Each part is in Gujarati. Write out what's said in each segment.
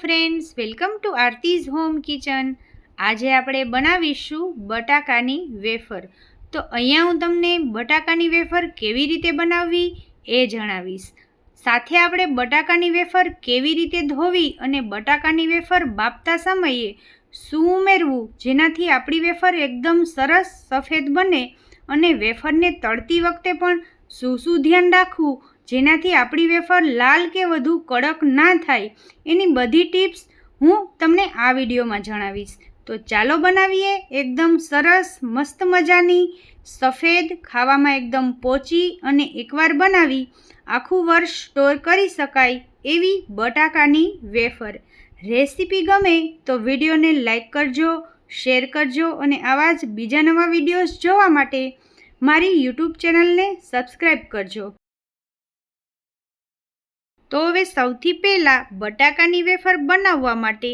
Friends, welcome to Aarti's home kitchen. આજે આપણે બનાવીશું બટાકાની વેફર. તો અહીંયા હું તમને બટાકાની વેફર કેવી રીતે બનાવવી એ જણાવીશ. સાથે આપણે બટાકાની વેફર કેવી રીતે ધોવી અને બટાકાની વેફર બાફતા સમયે શું ઉમેરવું જેનાથી આપણી વેફર એકદમ સરસ સફેદ બને અને વેફરને તળતી વખતે પણ શું ધ્યાન રાખવું જેનાથી આપણી વેફર લાલ કે વધુ કડક ના થાય, એની બધી ટિપ્સ હું તમને આ વિડીયોમાં જણાવીશ. તો ચાલો બનાવીએ એકદમ સરસ મસ્ત મજાની સફેદ, ખાવામાં એકદમ પોચી અને એકવાર બનાવી આખું વર્ષ સ્ટોર કરી શકાય એવી બટાકાની વેફર. રેસીપી ગમે તો વિડીયોને લાઈક કરજો, શેર કરજો અને આવા જ બીજા નવા વિડીયોઝ જોવા માટે મારી યુટ્યુબ ચેનલને સબસ્ક્રાઈબ કરજો. તો હવે સૌથી પહેલાં બટાકાની વેફર બનાવવા માટે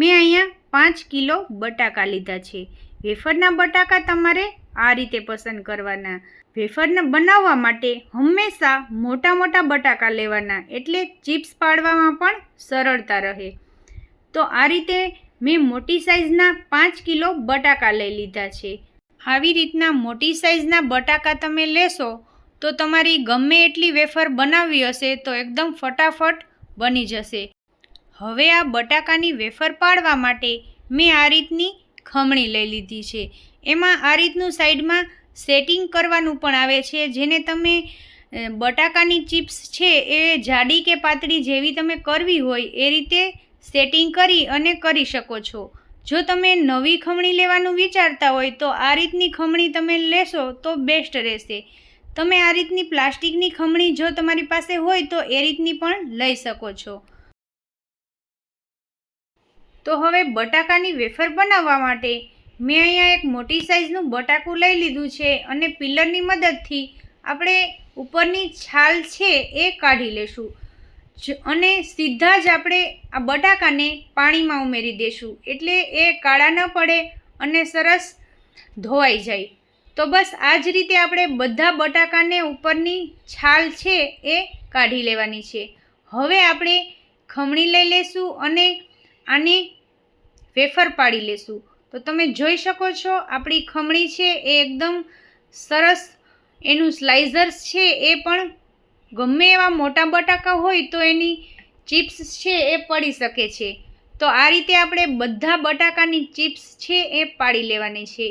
મેં અહીંયા 5 કિલો બટાકા લીધા છે. વેફરના બટાકા તમારે આ રીતે પસંદ કરવાના. વેફરને બનાવવા માટે હંમેશા મોટા બટાકા લેવાના, એટલે ચિપ્સ પાડવામાં પણ સરળતા રહે. તો આ રીતે મેં મોટી સાઇઝના 5 કિલો બટાકા લઈ લીધા છે. આવી રીતના મોટી સાઇઝના બટાકા તમે લેશો તો તમારી ગમે એટલી વેફર બનાવવી હશે તો એકદમ ફટાફટ બની જશે. હવે આ બટાકાની વેફર પાડવા માટે મેં આ રીતની ખમણી લઈ લીધી છે. એમાં આ રીતનું સાઈડમાં સેટિંગ કરવાનું પણ આવે છે, જેને તમે બટાકાની ચિપ્સ છે એ જાડી કે પાતળી જેવી તમે કરવી હોય એ રીતે સેટિંગ કરી અને કરી શકો છો. જો તમે નવી ખમણી લેવાનું વિચારતા હોય તો આ રીતની ખમણી તમે લેશો તો બેસ્ટ રહેશે. તમે આ રીતની પ્લાસ્ટિકની ખમણી જો તમારી પાસે હોય તો એ રીતની પણ લઈ શકો છો. તો હવે બટાકાની વેફર બનાવવા માટે મેં અહીંયા એક મોટી સાઇઝનું બટાકું લઈ લીધું છે અને પિલરની મદદથી આપણે ઉપરની છાલ છે એ કાઢી લેશું અને સીધા જ આપણે આ બટાકાને પાણીમાં ઉમેરી દેશું, એટલે એ કાળા ન પડે અને સરસ ધોવાઈ જાય. તો બસ આ જ રીતે આપણે બધા બટાકાને ઉપરની છાલ છે એ કાઢી લેવાની છે. હવે આપણે ખમણી લઈ લેશું અને આની વેફર પાડી લેશું. તો તમે જોઈ શકો છો આપણી ખમણી છે એ એકદમ સરસ, એનું સ્લાઇસર્સ છે એ પણ ગમે એવા મોટા બટાકા હોય તો એની ચિપ્સ છે એ પડી શકે છે. તો આ રીતે આપણે બધા બટાકાની ચિપ્સ છે એ પાડી લેવાની છે.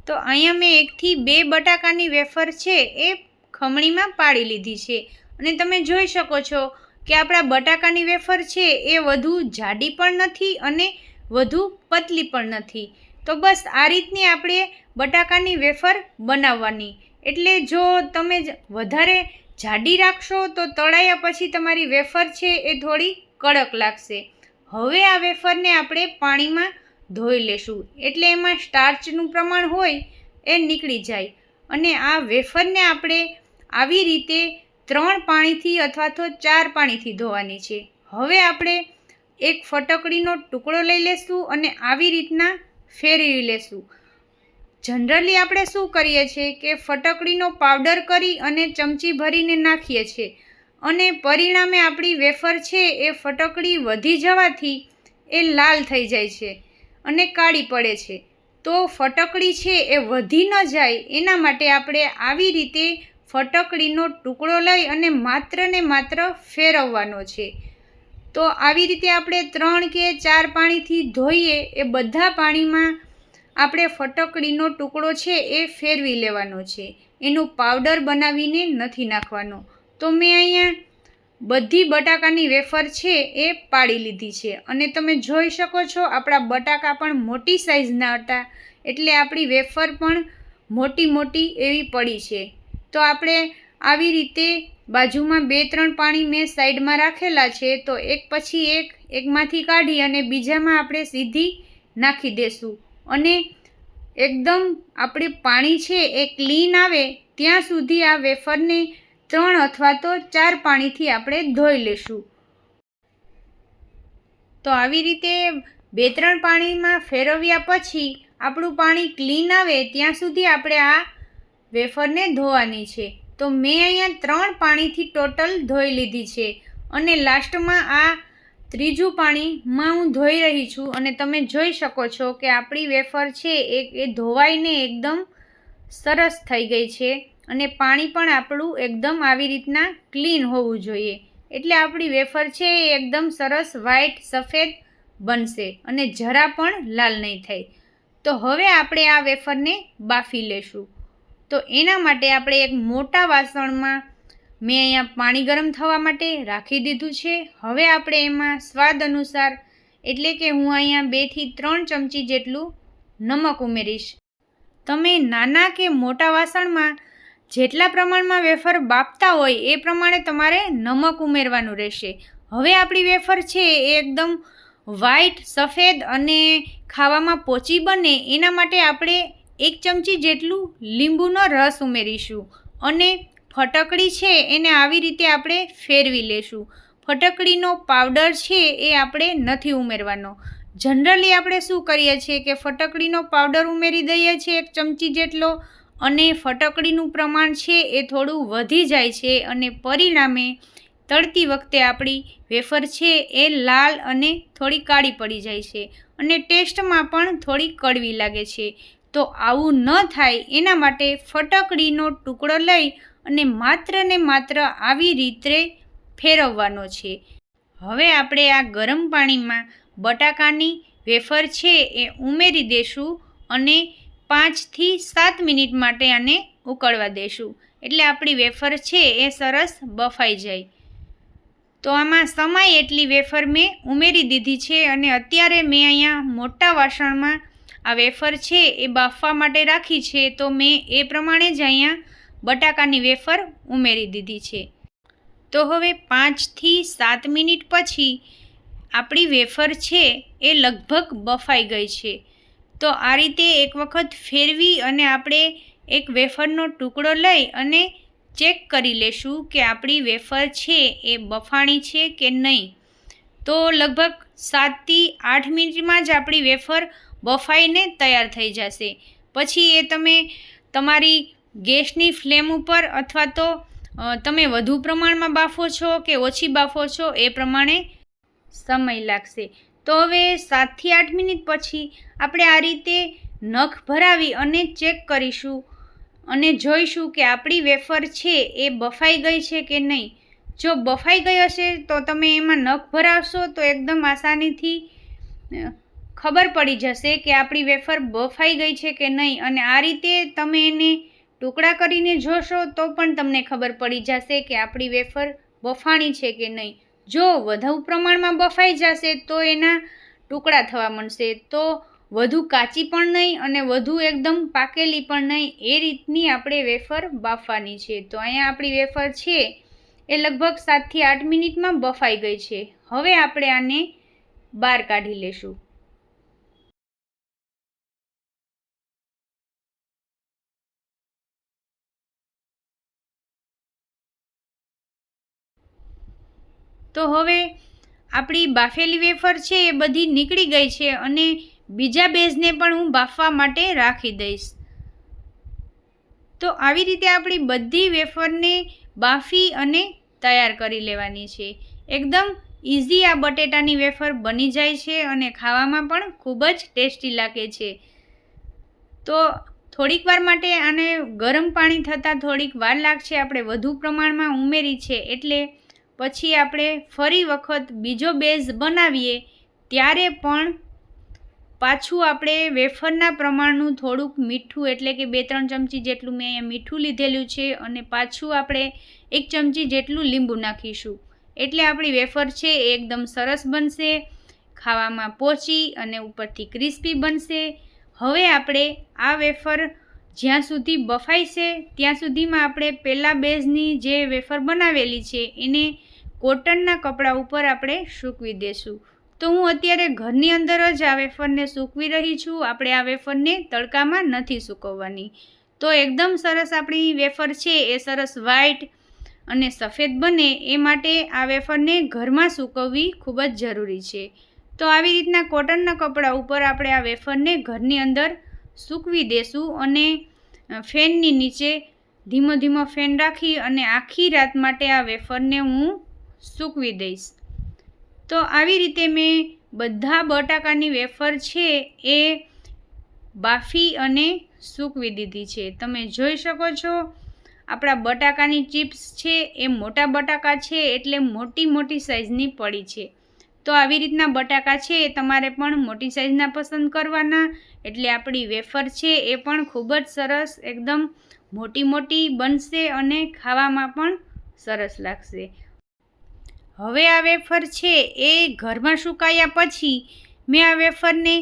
તો અહીંયા મેં 1 થી 2 બટાકાની વેફર છે એ ખમણીમાં પાડી લીધી છે અને તમે જોઈ શકો છો કે આપણા બટાકાની વેફર છે એ વધુ જાડી પણ નથી અને વધુ પતલી પણ નથી. તો બસ આ રીતની આપણે બટાકાની વેફર બનાવવાની. એટલે જો તમે વધારે જાડી રાખશો તો તળાયા પછી તમારી વેફર છે એ થોડી કડક લાગશે. હવે આ વેફરને આપણે પાણીમાં ધોઈ લેશું, એટલે એમાં સ્ટાર્ચનું પ્રમાણ હોય એ નીકળી જાય. અને આ વેફરને આપણે આવી રીતે 3 પાણીથી અથવા તો 4 પાણીથી ધોવાની છે. હવે આપણે એક ફટકડીનો ટુકડો લઈ લેશું અને આવી રીતના ફેરવી લેશું. જનરલી આપણે શું કરીએ છીએ કે ફટકડીનો પાવડર કરી અને ચમચી ભરીને નાખીએ છીએ અને પરિણામે આપણી વેફર છે એ ફટકડી વધી જવાથી એ લાલ થઈ જાય છે અને કાળી પડે છે. તો ફટકડી છે એ વધી ન જાય એના માટે આપણે આવી રીતે ફટકડીનો ટુકડો લઈ અને માત્ર ને માત્ર ફેરવવાનો છે. તો આવી રીતે આપણે 3 કે 4 પાણીથી ધોઈએ એ બધા પાણીમાં આપણે ફટકડીનો ટુકડો છે એ ફેરવી લેવાનો છે. એનો પાવડર બનાવીને નથી નાખવાનો. તો મેં અહીંયા બધી બટાકાની વેફર છે એ પાડી લીધી છે અને તમે જોઈ શકો છો આપણા બટાકા પણ મોટી સાઇઝના હતા, એટલે આપણી વેફર પણ મોટી એવી પડી છે. તો આપણે આવી રીતે બાજુમાં 2-3 પાણી મેં સાઈડમાં રાખેલા છે, તો એક પછી એકમાંથી કાઢી અને બીજામાં આપણે સીધી નાખી દેશું અને એકદમ આપણે પાણી છે એ ક્લીન આવે ત્યાં સુધી આ વેફરને 3 અથવા તો 4 પાણીથી આપણે ધોઈ લેશું. તો આવી રીતે 2-3 પાણીમાં ફેરવ્યા પછી આપણું પાણી ક્લીન આવે ત્યાં સુધી આપણે આ વેફરને ધોવાની છે. તો મેં અહીંયા 3 પાણીથી ટોટલ ધોઈ લીધી છે અને લાસ્ટમાં આ ત્રીજું પાણીમાં હું ધોઈ રહી છું અને તમે જોઈ શકો છો કે આપણી વેફર છે એ ધોવાઈને એકદમ સરસ થઈ ગઈ છે અને પાણી પણ આપણું એકદમ આવી રીતના ક્લીન હોવું જોઈએ, એટલે આપણી વેફર છે એ એકદમ સરસ વ્હાઈટ સફેદ બનશે અને જરા પણ લાલ નહીં થાય. તો હવે આપણે આ વેફરને બાફી લેશું. તો એના માટે આપણે એક મોટા વાસણમાં મેં અહીંયા પાણી ગરમ થવા માટે રાખી દીધું છે. હવે આપણે એમાં સ્વાદ અનુસાર એટલે કે હું અહીંયા 2 થી 3 ચમચી જેટલું નમક ઉમેરીશ. તમે નાના કે મોટા વાસણમાં જેટલા પ્રમાણમાં વેફર બાફતા હોય એ પ્રમાણે તમારે નમક ઉમેરવાનું રહેશે. હવે આપણી વેફર છે એ એકદમ વ્હાઈટ સફેદ અને ખાવામાં પોચી બને એના માટે આપણે 1 ચમચી જેટલું લીંબુનો રસ ઉમેરીશું અને ફટકડી છે એને આવી રીતે આપણે ફેરવી લેશું. ફટકડીનો પાવડર છે એ આપણે નથી ઉમેરવાનો. જનરલી આપણે શું કરીએ છીએ કે ફટકડીનો પાવડર ઉમેરી દઈએ છીએ 1 ચમચી જેટલો અને ફટકડીનું પ્રમાણ છે એ થોડું વધી જાય છે અને પરિણામે તળતી વખતે આપણી વેફર છે એ લાલ અને થોડી કાળી પડી જાય છે અને ટેસ્ટમાં પણ થોડી કડવી લાગે છે. તો આવું ન થાય એના માટે ફટકડીનો ટુકડો લઈ અને માત્ર ને માત્ર આવી રીતે ફેરવવાનો છે. હવે આપણે આ ગરમ પાણીમાં બટાકાની વેફર છે એ ઉમેરી દેશું અને 5 થી 7 મિનિટ માટે આને ઉકળવા દેશું, એટલે આપણી વેફર છે એ સરસ બફાઈ જાય. તો આમાં સમાય એટલી વેફર મેં ઉમેરી દીધી છે અને અત્યારે મેં અહીંયા મોટા વાસણમાં આ વેફર છે એ બાફવા માટે રાખી છે, તો મેં એ પ્રમાણે જ અહીંયા બટાકાની વેફર ઉમેરી દીધી છે. તો હવે 5 થી 7 મિનિટ પછી આપણી વેફર છે એ લગભગ બફાઈ ગઈ છે. તો આ રીતે એક વખત ફેરવી અને આપણે એક વેફરનો ટુકડો લઈ અને ચેક કરી લેશું કે આપણી વેફર છે એ બફાણી છે કે નહીં. તો લગભગ 7 થી 8 મિનિટમાં જ આપણી વેફર બફાઈને તૈયાર થઈ જશે. પછી એ તમે તમારી ગેસની ફ્લેમ ઉપર અથવા તો તમે વધુ પ્રમાણમાં બાફો છો કે ઓછી બાફો છો એ પ્રમાણે સમય લાગશે. તો હવે 7 થી 8 મિનિટ પછી આપણે આ રીતે નખ ભરાવી અને ચેક કરીશું અને જોઈશું કે આપણી વેફર છે એ બફાઈ ગઈ છે કે નહીં. જો બફાઈ ગઈ હશે તો તમે એમાં નખ ભરાવશો તો એકદમ આસાનીથી ખબર પડી જશે કે આપણી વેફર બફાઈ ગઈ છે કે નહીં. અને આ રીતે તમે એને ટુકડા કરીને જોશો તો પણ તમને ખબર પડી જશે કે આપણી વેફર બફાણી છે કે નહીં. જો વધુ પ્રમાણમાં બફાઈ જશે તો એના ટુકડા થવા માંડશે, તો વધુ કાચી પણ નહીં અને વધુ એકદમ પાકેલી પણ નહીં, એ રીતની આપણે વેફર બાફવાની છે. તો અહીંયા આપણી વેફર છે એ લગભગ 7 થી 8 મિનિટમાં બફાઈ ગઈ છે. હવે આપણે આને બહાર કાઢી લેશું. તો હવે આપણી બાફેલી વેફર છે એ બધી નીકળી ગઈ છે અને બીજા બેઝને પણ હું બાફવા માટે રાખી દઈશ. તો આવી રીતે આપણી બધી વેફરને બાફી અને તૈયાર કરી લેવાની છે. એકદમ ઇઝી આ બટેટાની વેફર બની જાય છે અને ખાવામાં પણ ખૂબ જ ટેસ્ટી લાગે છે. તો થોડીક વાર માટે આને ગરમ પાણી થતાં થોડીક વાર લાગશે. આપણે વધુ પ્રમાણમાં ઉમેરી છે એટલે પછી આપણે ફરી વખત બીજો બેઝ બનાવીએ ત્યારે પણ પાછું આપણે વેફરના પ્રમાણનું થોડુંક મીઠું એટલે કે 2-3 ચમચી જેટલું મેં અહીંયા મીઠું લીધેલું છે અને પાછું આપણે 1 ચમચી જેટલું લીંબુ નાખીશું, એટલે આપણી વેફર છે એ એકદમ સરસ બનશે, ખાવામાં પોચી અને ઉપરથી ક્રિસ્પી બનશે. હવે આપણે આ વેફર જ્યાં સુધી બફાઈ છે ત્યાં સુધીમાં આપણે પહેલાં બેઝની જે વેફર બનાવેલી છે એને કોટનના કપડા ઉપર આપણે સૂકવી દેશું. તો હું અત્યારે ઘરની અંદર જ આ વેફરને સૂકવી રહી છું. આપણે આ વેફરને તડકામાં નથી સૂકવવાની. તો એકદમ સરસ આપણી વેફર છે એ સરસ વ્હાઈટ અને સફેદ બને એ માટે આ વેફરને ઘરમાં સૂકવવી ખૂબ જ જરૂરી છે. તો આવી રીતના કોટનના કપડા ઉપર આપણે આ વેફરને ઘરની અંદર સૂકવી દેશું અને ફેનની નીચે ધીમો ધીમો ફેન રાખી અને આખી રાત માટે આ વેફરને હું સૂકવી દઈશ. તો આવી રીતે મેં બધા બટાકાની વેફર છે એ બાફી અને સૂકવી દીધી છે. તમે જોઈ શકો છો આપણા બટાકાની ચિપ્સ છે એ મોટા બટાકા છે એટલે મોટી મોટી સાઇઝની પડી છે. તો આવી રીતના બટાકા છે એ તમારે પણ મોટી સાઇઝના પસંદ કરવાના, એટલે આપણી વેફર છે એ પણ ખૂબ જ સરસ એકદમ મોટી મોટી બનશે અને ખાવામાં પણ સરસ લાગશે. હવે આ વેફર છે એ ઘરમાં સુકાયા પછી મેં આ વેફરને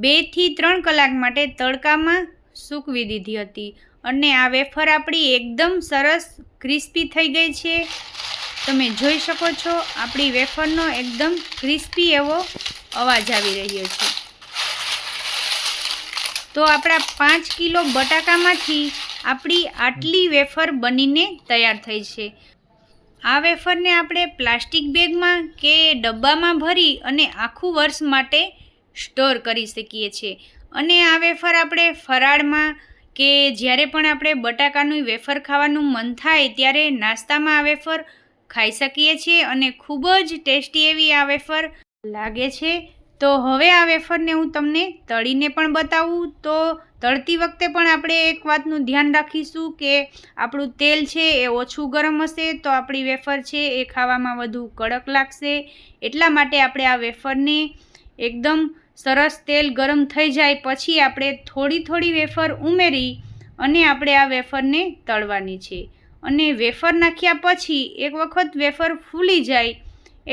2 થી 3 કલાક માટે તડકામાં સૂકવી દીધી હતી અને આ વેફર આપણી એકદમ સરસ ક્રિસ્પી થઈ ગઈ છે. તમે જોઈ શકો છો આપણી વેફરનો એકદમ ક્રિસ્પી એવો અવાજ આવી રહ્યો છે. તો આપણા 5 કિલો બટાકામાંથી આપણી આટલી વેફર બનીને તૈયાર થઈ છે. આ વેફરને આપણે પ્લાસ્ટિક બેગમાં કે ડબ્બામાં ભરી અને આખું વર્ષ માટે સ્ટોર કરી શકીએ છીએ. અને આ વેફર આપણે ફરાળમાં કે જ્યારે પણ આપણે બટાકાનું વેફર ખાવાનું મન થાય ત્યારે નાસ્તામાં આ વેફર ખાઈ શકીએ છીએ અને ખૂબ જ ટેસ્ટી એવી આ વેફર લાગે છે. તો હવે આ વેફરને હું તમને તળીને પણ બતાવું. તો તળતી વખતે પણ આપણે એક વાતનું ધ્યાન રાખીશું કે આપણું તેલ છે એ ઓછું ગરમ હશે તો આપણી વેફર છે એ ખાવામાં વધુ કડક લાગશે. એટલા માટે આપણે આ વેફરને એકદમ સરસ તેલ ગરમ થઈ જાય પછી આપણે થોડી થોડી વેફર ઉમેરી અને આપણે આ વેફરને તળવાની છે. અને વેફર નાખ્યા પછી એક વખત વેફર ફૂલી જાય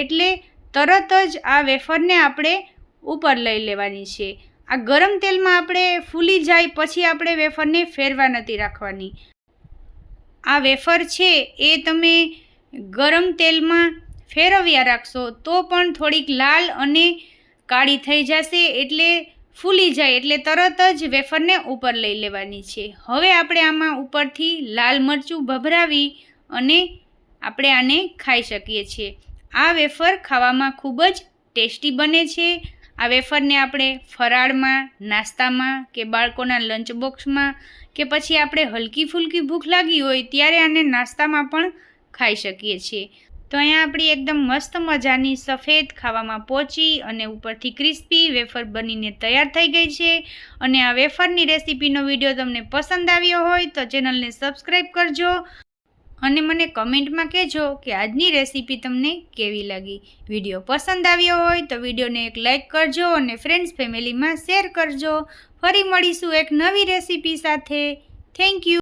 એટલે તરત જ આ વેફરને આપણે ઉપર લઈ લેવાની છે. આ ગરમ તેલમાં આપણે ફૂલી જાય પછી આપણે વેફરને ફેરવા નથી રાખવાની. આ વેફર છે એ તમે ગરમ તેલમાં ફેરવ્યા રાખશો તો પણ થોડીક લાલ અને કાળી થઈ જશે, એટલે ફૂલી જાય એટલે તરત જ વેફરને ઉપર લઈ લેવાની છે. હવે આપણે આમાં ઉપરથી લાલ મરચું ભભરાવી અને આપણે આને ખાઈ શકીએ છીએ. આ વેફર ખાવામાં ખૂબ જ ટેસ્ટી બને છે. આ વેફરને આપણે ફરાળમાં, નાસ્તામાં કે બાળકોના લંચ બોક્સમાં કે પછી આપણે હલકી ફૂલકી ભૂખ લાગી હોય ત્યારે આને નાસ્તામાં પણ ખાઈ શકીએ છીએ. તો અહીંયા આપણી એકદમ મસ્ત મજાની સફેદ ખાવામાં પોચી અને ઉપરથી ક્રિસ્પી વેફર બનીને તૈયાર થઈ ગઈ છે. અને આ વેફરની રેસીપીનો વિડીયો તમને પસંદ આવ્યો હોય તો ચેનલને સબસ્ક્રાઈબ કરજો અને મને કમેન્ટમાં કહેજો કે આજની રેસીપી તમને કેવી લાગી. વિડીયો પસંદ આવ્યો હોય તો વિડીયોને એક લાઈક કરજો અને ફ્રેન્ડ્સ ફેમિલીમાં શેર કરજો. ફરી મળીશું એક નવી રેસીપી સાથે. Thank you.